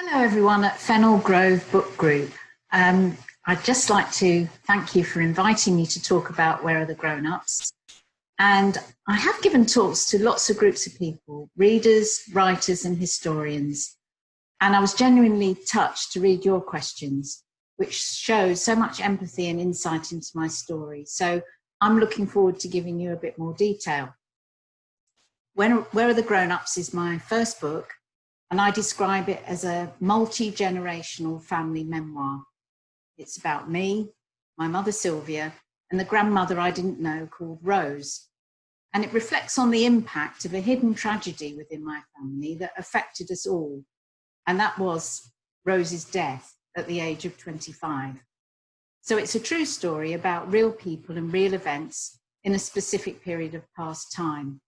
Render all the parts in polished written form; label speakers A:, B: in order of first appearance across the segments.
A: Hello everyone at Fennel Grove Book Group. I'd just like to thank you for inviting me to talk about Where Are the Grownups? And I have given talks to lots of groups of people, readers, writers and historians. And I was genuinely touched to read your questions, which show so much empathy and insight into my story. So I'm looking forward to giving you a bit more detail. Where Are the Grownups is my first book, and I describe it as a multi-generational family memoir. It's about me, my mother Sylvia, and the grandmother I didn't know called Rose. And it reflects on the impact of a hidden tragedy within my family that affected us all. And that was Rose's death at the age of 25. So it's a true story about real people and real events in a specific period of past time.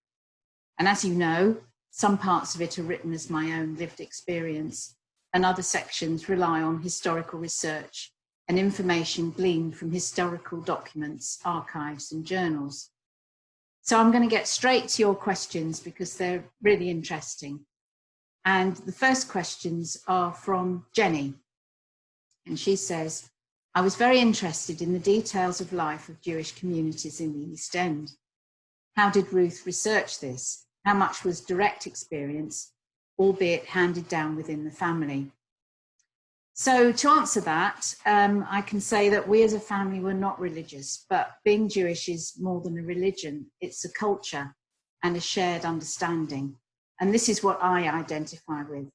A: And as you know, some parts of it are written as my own lived experience, and other sections rely on historical research and information gleaned from historical documents, archives, and journals. So I'm going to get straight to your questions because they're really interesting. And the first questions are from Jenny. And she says, I was very interested in the details of life of Jewish communities in the East End. How did Ruth research this? How much was direct experience, albeit handed down within the family? So to answer that, I can say that we as a family were not religious, but being Jewish is more than a religion. It's a culture and a shared understanding. And this is what I identify with.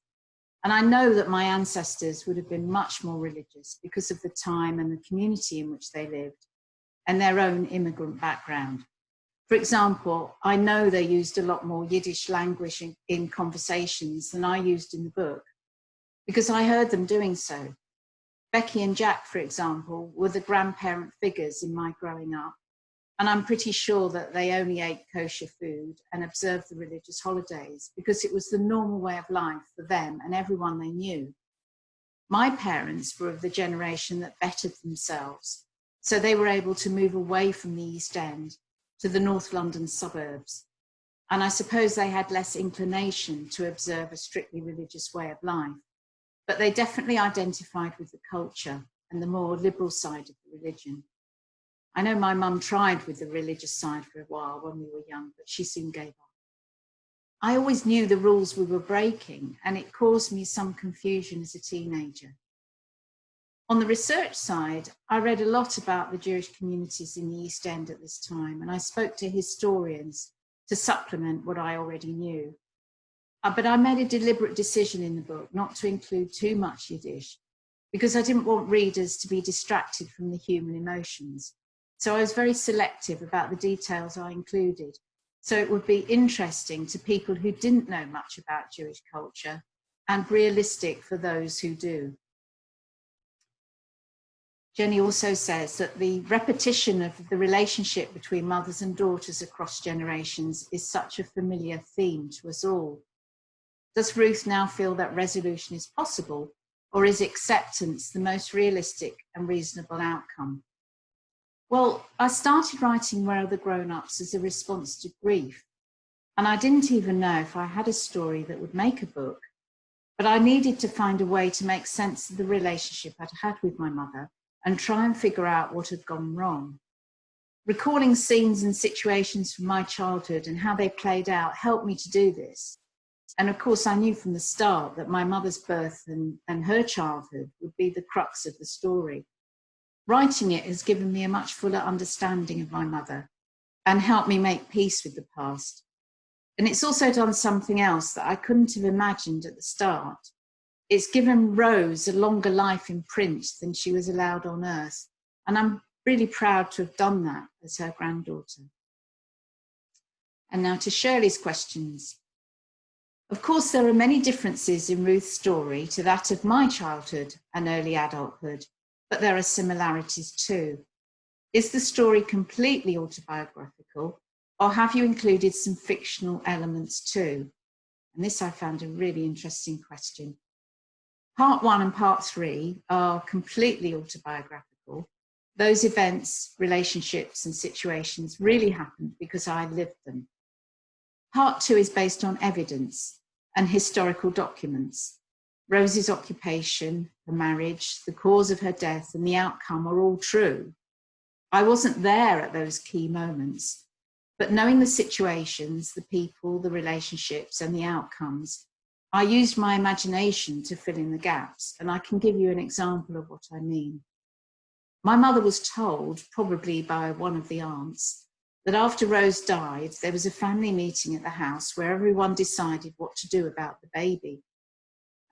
A: And I know that my ancestors would have been much more religious because of the time and the community in which they lived and their own immigrant background. For example, I know they used a lot more Yiddish language in conversations than I used in the book, because I heard them doing so. Becky and Jack, for example, were the grandparent figures in my growing up, and I'm pretty sure that they only ate kosher food and observed the religious holidays because it was the normal way of life for them and everyone they knew. My parents were of the generation that bettered themselves, so they were able to move away from the East End to the North London suburbs. And I suppose they had less inclination to observe a strictly religious way of life, but they definitely identified with the culture and the more liberal side of the religion. I know my mum tried with the religious side for a while when we were young, but she soon gave up. I always knew the rules we were breaking, and it caused me some confusion as a teenager. On the research side, I read a lot about the Jewish communities in the East End at this time, and I spoke to historians to supplement what I already knew. But I made a deliberate decision in the book not to include too much Yiddish because I didn't want readers to be distracted from the human emotions. So I was very selective about the details I included, so it would be interesting to people who didn't know much about Jewish culture and realistic for those who do. Jenny also says that the repetition of the relationship between mothers and daughters across generations is such a familiar theme to us all. Does Ruth now feel that resolution is possible, or is acceptance the most realistic and reasonable outcome? Well, I started writing Where Are the Grownups as a response to grief, and I didn't even know if I had a story that would make a book, but I needed to find a way to make sense of the relationship I'd had with my mother and try and figure out what had gone wrong. Recalling scenes and situations from my childhood and how they played out helped me to do this. And of course, I knew from the start that my mother's birth and her childhood would be the crux of the story. Writing it has given me a much fuller understanding of my mother and helped me make peace with the past. And it's also done something else that I couldn't have imagined at the start. It's given Rose a longer life in print than she was allowed on Earth. And I'm really proud to have done that as her granddaughter. And now to Shirley's questions. Of course, there are many differences in Ruth's story to that of my childhood and early adulthood, but there are similarities too. Is the story completely autobiographical, or have you included some fictional elements too? And this I found a really interesting question. Part 1 and Part 3 are completely autobiographical. Those events, relationships, and situations really happened because I lived them. Part 2 is based on evidence and historical documents. Rose's occupation, the marriage, the cause of her death, and the outcome are all true. I wasn't there at those key moments, but knowing the situations, the people, the relationships, and the outcomes, I used my imagination to fill in the gaps, and I can give you an example of what I mean. My mother was told, probably by one of the aunts, that after Rose died, there was a family meeting at the house where everyone decided what to do about the baby.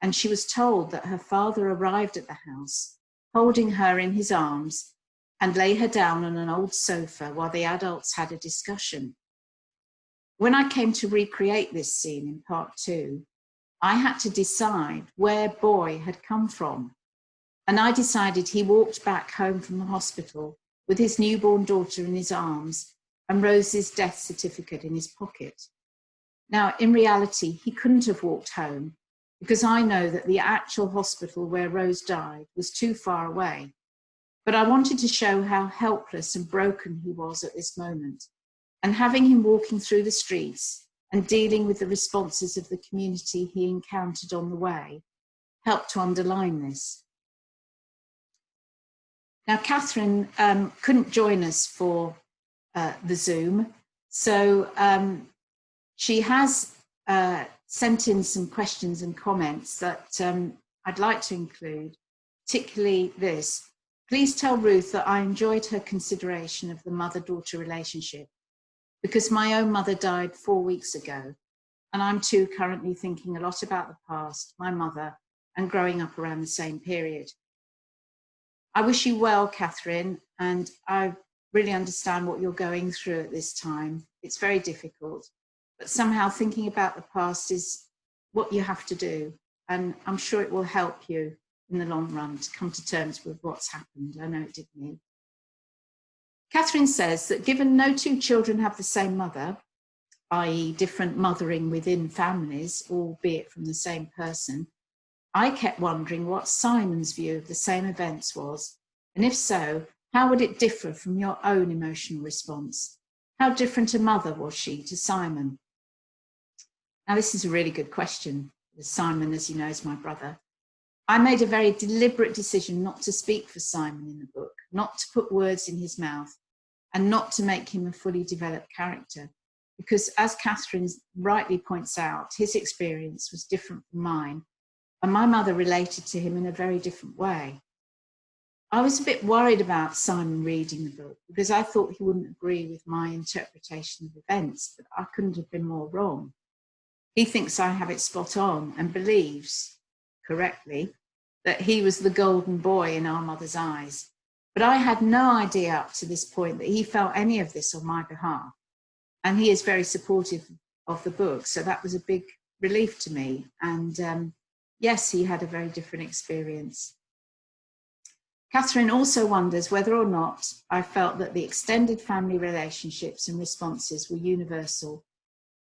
A: And she was told that her father arrived at the house, holding her in his arms, and lay her down on an old sofa while the adults had a discussion. When I came to recreate this scene in part 2, I had to decide where Boy had come from. And I decided he walked back home from the hospital with his newborn daughter in his arms and Rose's death certificate in his pocket. Now, in reality, he couldn't have walked home because I know that the actual hospital where Rose died was too far away. But I wanted to show how helpless and broken he was at this moment. And having him walking through the streets and dealing with the responses of the community he encountered on the way helped to underline this. Now, Catherine couldn't join us for the Zoom, so she has sent in some questions and comments that I'd like to include, particularly this. Please tell Ruth that I enjoyed her consideration of the mother-daughter relationship because my own mother died 4 weeks ago, and I'm too currently thinking a lot about the past, my mother, and growing up around the same period. I wish you well, Catherine, and I really understand what you're going through at this time. It's very difficult, but somehow thinking about the past is what you have to do, and I'm sure it will help you in the long run to come to terms with what's happened. I know it did me. Catherine says that given no two children have the same mother, i.e. different mothering within families, albeit from the same person, I kept wondering what Simon's view of the same events was, and if so, how would it differ from your own emotional response? How different a mother was she to Simon? Now, this is a really good question. Simon, as you know, is my brother. I made a very deliberate decision not to speak for Simon in the book, not to put words in his mouth, and not to make him a fully developed character, because as Catherine rightly points out, his experience was different from mine, and my mother related to him in a very different way. I was a bit worried about Simon reading the book because I thought he wouldn't agree with my interpretation of events, but I couldn't have been more wrong. He thinks I have it spot on and believes, correctly, that he was the golden boy in our mother's eyes. But I had no idea up to this point that he felt any of this on my behalf. And he is very supportive of the book, so that was a big relief to me. And yes, he had a very different experience. Catherine also wonders whether or not I felt that the extended family relationships and responses were universal,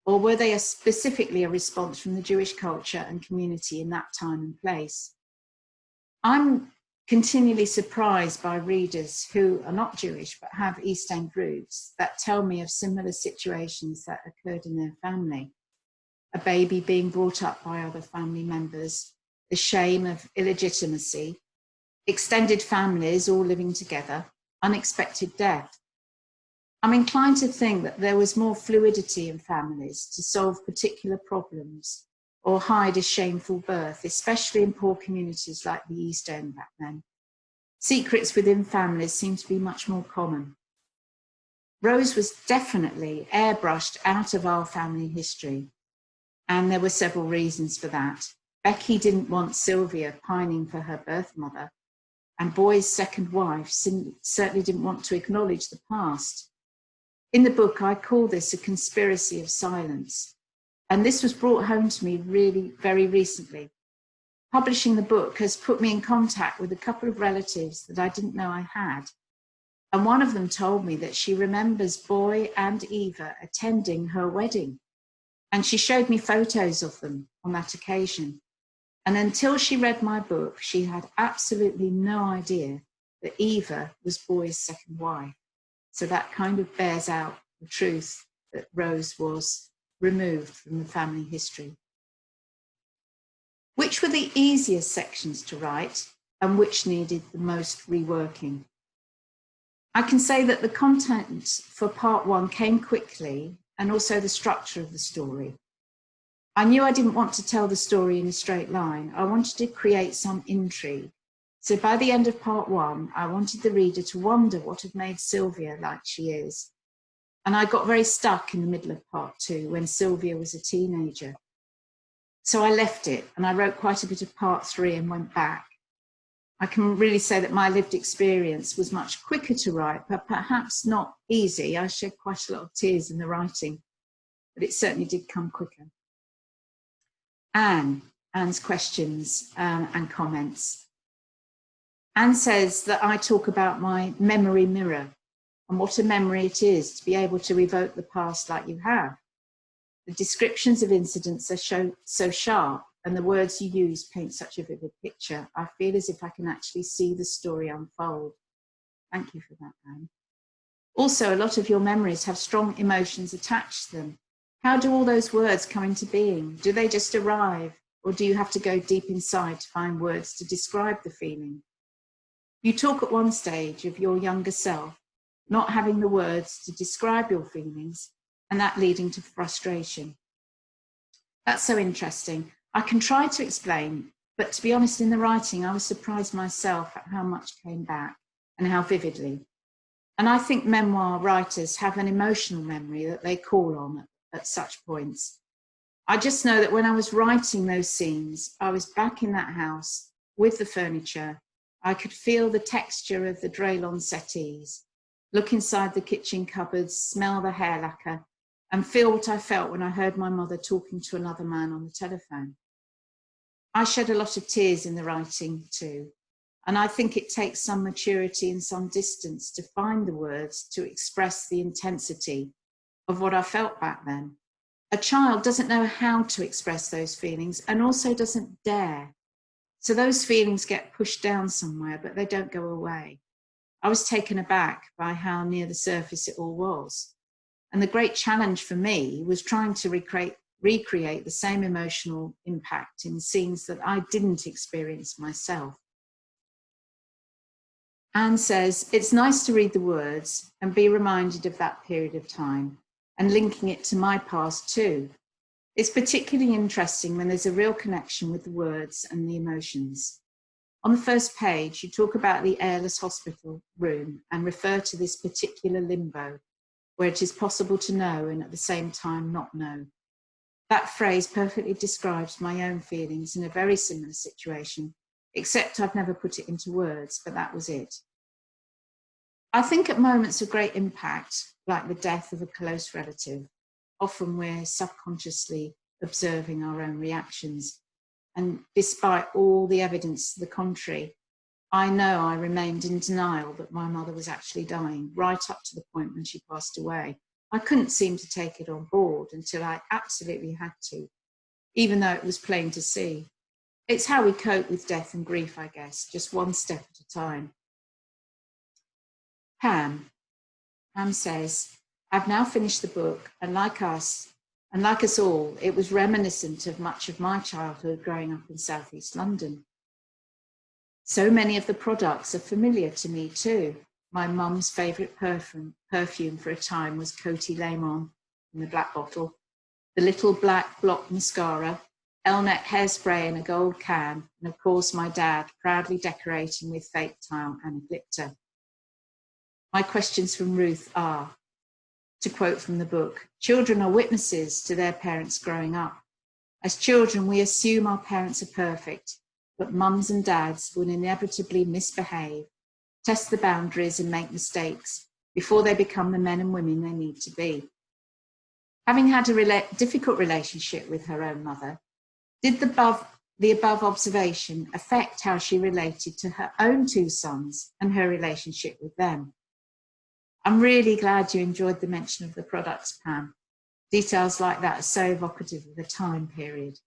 A: or were they specifically a response from the Jewish culture and community in that time and place? I'm continually surprised by readers who are not Jewish but have East End roots that tell me of similar situations that occurred in their family. A baby being brought up by other family members, the shame of illegitimacy, extended families all living together, unexpected death. I'm inclined to think that there was more fluidity in families to solve particular problems or hide a shameful birth, especially in poor communities like the East End back then. Secrets within families seem to be much more common. Rose was definitely airbrushed out of our family history, and there were several reasons for that. Becky didn't want Sylvia pining for her birth mother, and Boy's second wife certainly didn't want to acknowledge the past. In the book, I call this a conspiracy of silence. And this was brought home to me really very recently. Publishing the book has put me in contact with a couple of relatives that I didn't know I had. And one of them told me that she remembers Boy and Eva attending her wedding. And she showed me photos of them on that occasion. And until she read my book, she had absolutely no idea that Eva was Boy's second wife. So that kind of bears out the truth that Rose was removed from the family history. Which were the easiest sections to write and which needed the most reworking? I can say that the content for part 1 came quickly, and also the structure of the story. I knew I didn't want to tell the story in a straight line. I wanted to create some intrigue. So by the end of part 1, I wanted the reader to wonder what had made Sylvia like she is. And I got very stuck in the middle of part 2 when Sylvia was a teenager. So I left it and I wrote quite a bit of part 3 and went back. I can really say that my lived experience was much quicker to write, but perhaps not easy. I shed quite a lot of tears in the writing, but it certainly did come quicker. Anne's questions and comments. Anne says that I talk about my memory mirror and what a memory it is to be able to evoke the past like you have. The descriptions of incidents are so sharp, and the words you use paint such a vivid picture. I feel as if I can actually see the story unfold. Thank you for that, Anne. Also, a lot of your memories have strong emotions attached to them. How do all those words come into being? Do they just arrive, or do you have to go deep inside to find words to describe the feeling? You talk at one stage of your younger self, not having the words to describe your feelings, and that leading to frustration. That's so interesting. I can try to explain, but to be honest, in the writing, I was surprised myself at how much came back and how vividly. And I think memoir writers have an emotional memory that they call on at such points. I just know that when I was writing those scenes, I was back in that house with the furniture. I could feel the texture of the Draylon settees, look inside the kitchen cupboards, smell the hair lacquer, and feel what I felt when I heard my mother talking to another man on the telephone. I shed a lot of tears in the writing too, and I think it takes some maturity and some distance to find the words to express the intensity of what I felt back then. A child doesn't know how to express those feelings and also doesn't dare. So those feelings get pushed down somewhere, but they don't go away. I was taken aback by how near the surface it all was. And the great challenge for me was trying to recreate the same emotional impact in scenes that I didn't experience myself. Anne says, it's nice to read the words and be reminded of that period of time and linking it to my past too. It's particularly interesting when there's a real connection with the words and the emotions. On the first page, you talk about the airless hospital room and refer to this particular limbo, where it is possible to know and at the same time not know. That phrase perfectly describes my own feelings in a very similar situation, except I've never put it into words, but that was it. I think at moments of great impact, like the death of a close relative, often we're subconsciously observing our own reactions. And despite all the evidence to the contrary, I know I remained in denial that my mother was actually dying, right up to the point when she passed away. I couldn't seem to take it on board until I absolutely had to, even though it was plain to see. It's how we cope with death and grief, I guess, just one step at a time. Pam says, I've now finished the book, and like us all, it was reminiscent of much of my childhood growing up in southeast London. So many of the products are familiar to me too. My mum's favourite perfume for a time was Coty Lemon in the black bottle, the little black block mascara, Elnet hairspray in a gold can, and of course my dad proudly decorating with fake tile and glitter. My questions from Ruth are, to quote from the book, children are witnesses to their parents growing up. As children, we assume our parents are perfect, but mums and dads will inevitably misbehave, test the boundaries and make mistakes before they become the men and women they need to be. Having had a difficult relationship with her own mother, did the above observation affect how she related to her own two sons and her relationship with them? I'm really glad you enjoyed the mention of the products, Pam. Details like that are so evocative of the time period.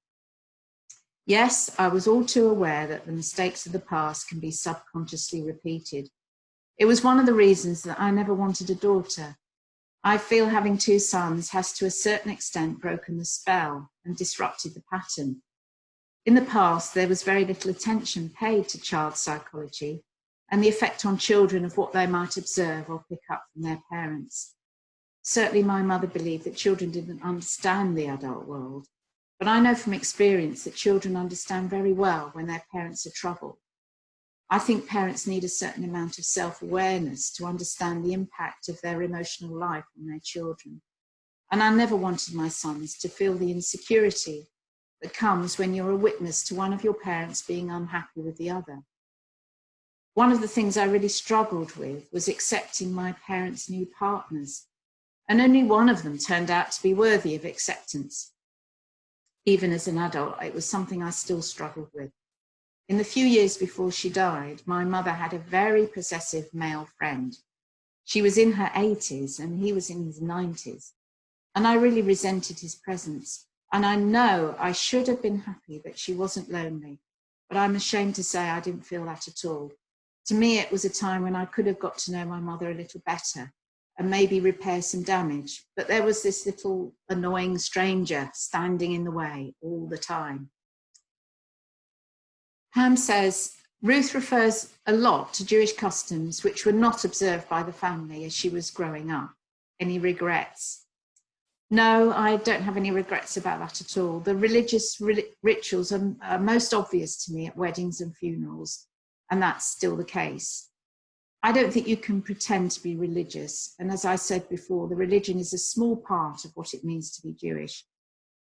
A: Yes, I was all too aware that the mistakes of the past can be subconsciously repeated. It was one of the reasons that I never wanted a daughter. I feel having two sons has to a certain extent broken the spell and disrupted the pattern. In the past, there was very little attention paid to child psychology and the effect on children of what they might observe or pick up from their parents. Certainly, my mother believed that children didn't understand the adult world, but I know from experience that children understand very well when their parents are troubled. I think parents need a certain amount of self-awareness to understand the impact of their emotional life on their children. And I never wanted my sons to feel the insecurity that comes when you're a witness to one of your parents being unhappy with the other. One of the things I really struggled with was accepting my parents' new partners, and only one of them turned out to be worthy of acceptance. Even as an adult, it was something I still struggled with. In the few years before she died, my mother had a very possessive male friend. She was in her 80s and he was in his 90s. And I really resented his presence. And I know I should have been happy that she wasn't lonely, but I'm ashamed to say I didn't feel that at all. To me, it was a time when I could have got to know my mother a little better and maybe repair some damage. But there was this little annoying stranger standing in the way all the time. Pam says, Ruth refers a lot to Jewish customs which were not observed by the family as she was growing up. Any regrets? No, I don't have any regrets about that at all. The religious rituals are most obvious to me at weddings and funerals, and that's still the case. I don't think you can pretend to be religious. And as I said before, the religion is a small part of what it means to be Jewish.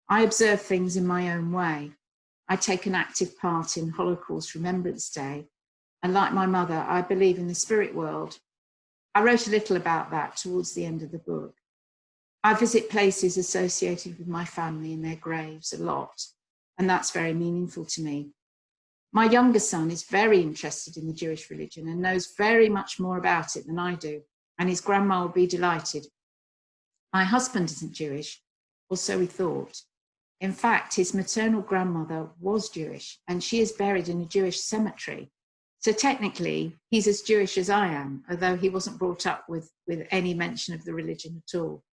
A: I observe things in my own way. I take an active part in Holocaust Remembrance Day. And like my mother, I believe in the spirit world. I wrote a little about that towards the end of the book. I visit places associated with my family and their graves a lot, and that's very meaningful to me. My younger son is very interested in the Jewish religion and knows very much more about it than I do, and his grandma will be delighted. My husband isn't Jewish, or so he thought. In fact, his maternal grandmother was Jewish, and she is buried in a Jewish cemetery. So technically, he's as Jewish as I am, although he wasn't brought up with any mention of the religion at all.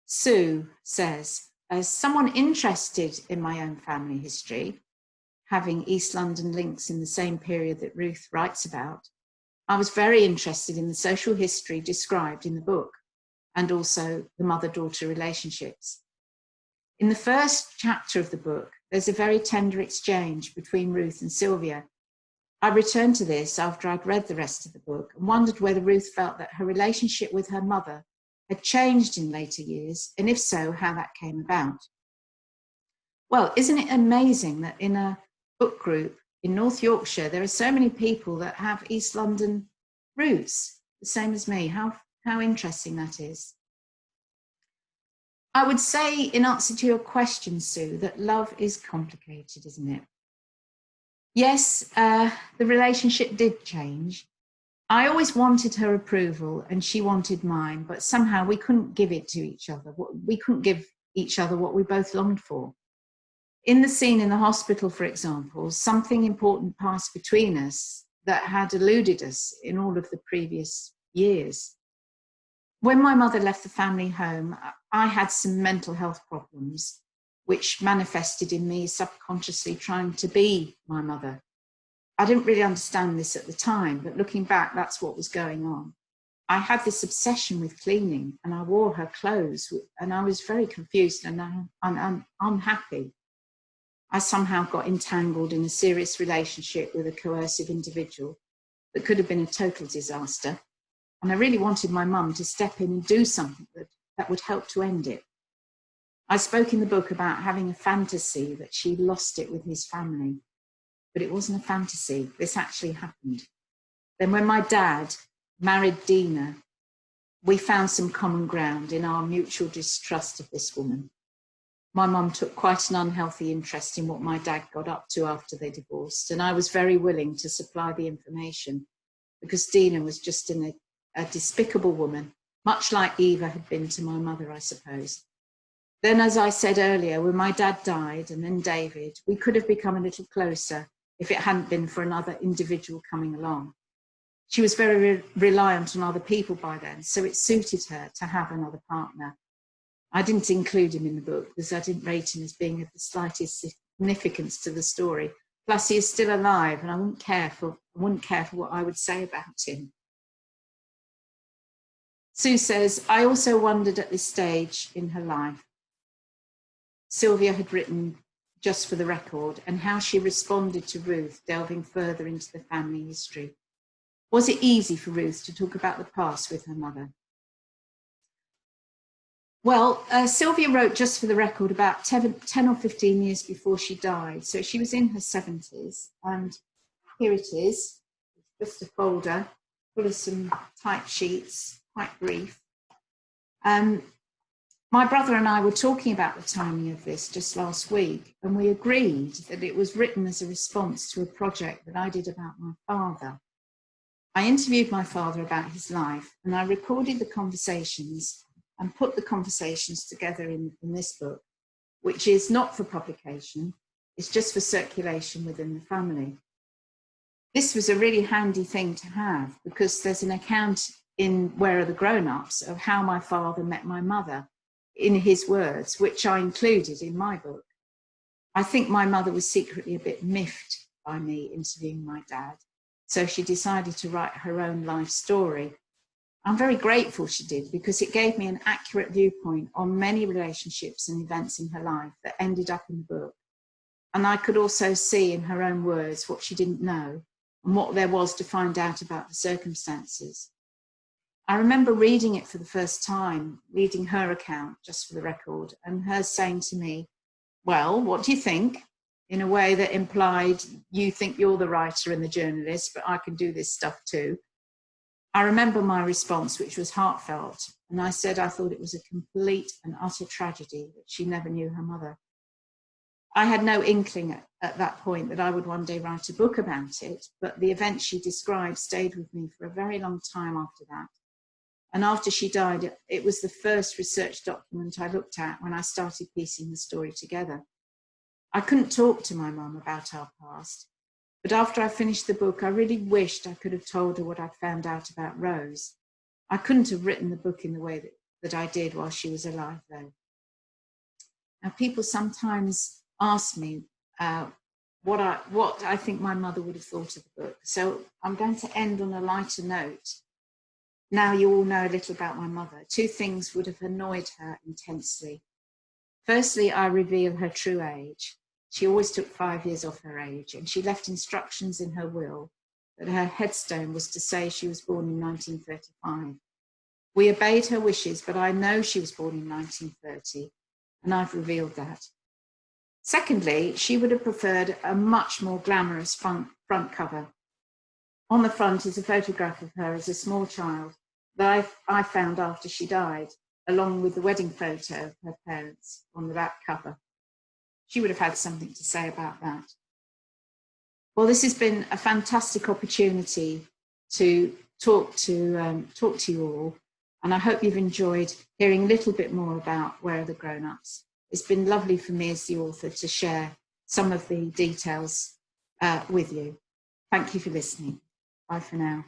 A: Sue says, as someone interested in my own family history, having East London links in the same period that Ruth writes about, I was very interested in the social history described in the book, and also the mother-daughter relationships. In the first chapter of the book, there's a very tender exchange between Ruth and Sylvia. I returned to this after I'd read the rest of the book and wondered whether Ruth felt that her relationship with her mother had changed in later years, and if so, how that came about. Well, isn't it amazing that in a book group in North Yorkshire, there are so many people that have East London roots, the same as me? How interesting that is. I would say, in answer to your question, Sue, that love is complicated, isn't it? Yes, the relationship did change. I always wanted her approval and she wanted mine, but somehow we couldn't give it to each other. We couldn't give each other what we both longed for. In the scene in the hospital, for example, something important passed between us that had eluded us in all of the previous years. When my mother left the family home, I had some mental health problems, which manifested in me subconsciously trying to be my mother. I didn't really understand this at the time, but looking back, that's what was going on. I had this obsession with cleaning and I wore her clothes and I was very confused and unhappy. I somehow got entangled in a serious relationship with a coercive individual that could have been a total disaster. And I really wanted my mum to step in and do something that would help to end it. I spoke in the book about having a fantasy that she lost it with his family. But it wasn't a fantasy. This actually happened. Then when my dad married Dina, we found some common ground in our mutual distrust of this woman. My mum took quite an unhealthy interest in what my dad got up to after they divorced, and I was very willing to supply the information because Dina was just a despicable woman, much like Eva had been to my mother, I suppose. Then, as I said earlier, when my dad died and then David, we could have become a little closer if it hadn't been for another individual coming along. She was very reliant on other people by then, so it suited her to have another partner. I didn't include him in the book because I didn't rate him as being of the slightest significance to the story. Plus, he is still alive, and I wouldn't care for what I would say about him. Sue says, I also wondered at this stage in her life, Sylvia had written just for the record, and how she responded to Ruth, delving further into the family history. Was it easy for Ruth to talk about the past with her mother? Well, Sylvia wrote just for the record about 10 or 15 years before she died. So she was in her 70s. And here it is, just a folder full of some type sheets, quite brief. My brother and I were talking about the timing of this just last week, and we agreed that it was written as a response to a project that I did about my father. I interviewed my father about his life, and I recorded the conversations and put the conversations together in this book, which is not for publication, it's just for circulation within the family. This was a really handy thing to have because there's an account in Where Are the Grownups of how my father met my mother, in his words, which I included in my book. I think my mother was secretly a bit miffed by me interviewing my dad, so she decided to write her own life story. I'm very grateful she did because it gave me an accurate viewpoint on many relationships and events in her life that ended up in the book. And I could also see in her own words what she didn't know and what there was to find out about the circumstances. I remember reading it for the first time, reading her account, just for the record, and her saying to me, well, what do you think? In a way that implied, you think you're the writer and the journalist, but I can do this stuff too. I remember my response, which was heartfelt, and I said I thought it was a complete and utter tragedy that she never knew her mother. I had no inkling at that point that I would one day write a book about it, but the events she described stayed with me for a very long time after that. And after she died, it was the first research document I looked at when I started piecing the story together. I couldn't talk to my mum about our past, but after I finished the book, I really wished I could have told her what I'd found out about Rose. I couldn't have written the book in the way that I did while she was alive, though. Now, people sometimes ask me what I think my mother would have thought of the book. So I'm going to end on a lighter note. Now you all know a little about my mother. Two things would have annoyed her intensely. Firstly, I reveal her true age. She always took 5 years off her age, and she left instructions in her will that her headstone was to say she was born in 1935. We obeyed her wishes, but I know she was born in 1930, and I've revealed that. Secondly, she would have preferred a much more glamorous front cover. On the front is a photograph of her as a small child that I found after she died, along with the wedding photo of her parents on the back cover. She would have had something to say about that. Well, this has been a fantastic opportunity to talk to you all, and I hope you've enjoyed hearing a little bit more about Where Are the Grownups. It's been lovely for me as the author to share some of the details with you. Thank you for listening. Bye for now.